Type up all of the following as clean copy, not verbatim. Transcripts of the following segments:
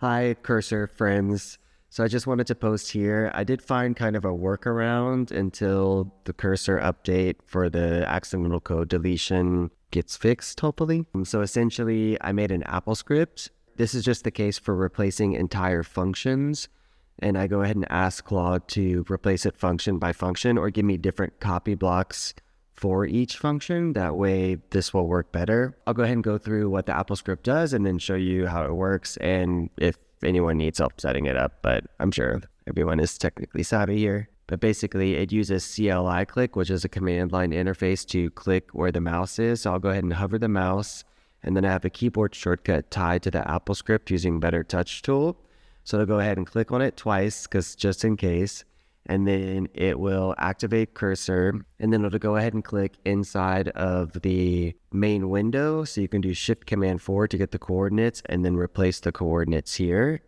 Hi, cursor friends. So I just wanted to post here. I did find kind of a workaround until the cursor update for the accidental code deletion gets fixed, hopefully. So essentially, I made an AppleScript. This is just the case for replacing entire functions. And I go ahead and ask Claude to replace it function by function or give me different copy blocks for each function. That way this will work better. I'll go ahead and go through what the AppleScript does and then show you how it works and if anyone needs help setting it up, but I'm sure everyone is technically savvy here. But basically it uses CLI click, which is a command line interface to click where the mouse is. So I'll go ahead and hover the mouse, and then I have a keyboard shortcut tied to the AppleScript using Better Touch tool. So I'll go ahead and click on it twice, because just in case, and then it will activate cursor, and then it'll go ahead and click inside of the main window. So you can do Shift Command 4 to get the coordinates and then replace the coordinates here,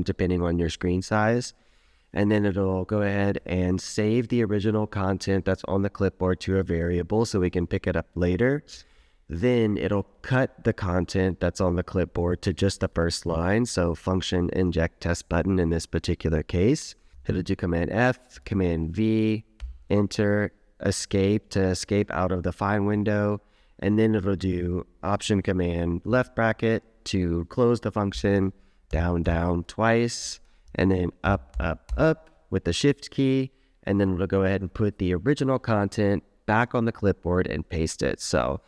depending on your screen size. And then it'll go ahead and save the original content that's on the clipboard to a variable so we can pick it up later. Then it'll cut the content that's on the clipboard to just the first line. So function inject test button in this particular case. It'll do Command F, Command V, Enter, Escape to escape out of the find window. And then it'll do Option Command left bracket to close the function, down, down twice, and then up, up, up with the Shift key. And then it'll go ahead and put the original content back on the clipboard and paste it. So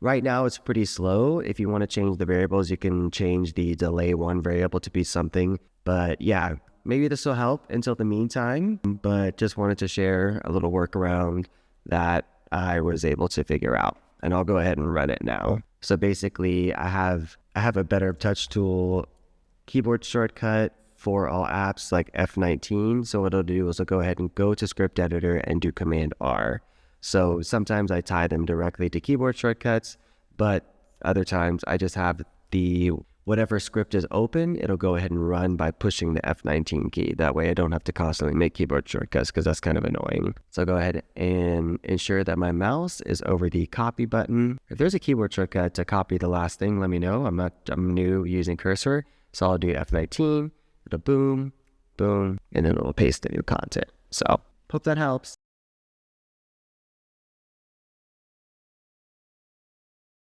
right now it's pretty slow. If you want to change the variables, you can change the delay one variable to be something. But yeah, maybe this will help until the meantime, but just wanted to share a little workaround that I was able to figure out. And I'll go ahead and run it now. So basically I have a Better Touch tool keyboard shortcut for all apps like F19. So what it'll do is I'll go ahead and go to script editor and do Command R. So sometimes I tie them directly to keyboard shortcuts, but other times I just have whatever script is open, it'll go ahead and run by pushing the F19 key. That way I don't have to constantly make keyboard shortcuts because that's kind of annoying. So I'll go ahead and ensure that my mouse is over the copy button. If there's a keyboard shortcut to copy the last thing, let me know. I'm new using cursor. So I'll do F19, it'll boom, boom, and then it'll paste the new content. So hope that helps.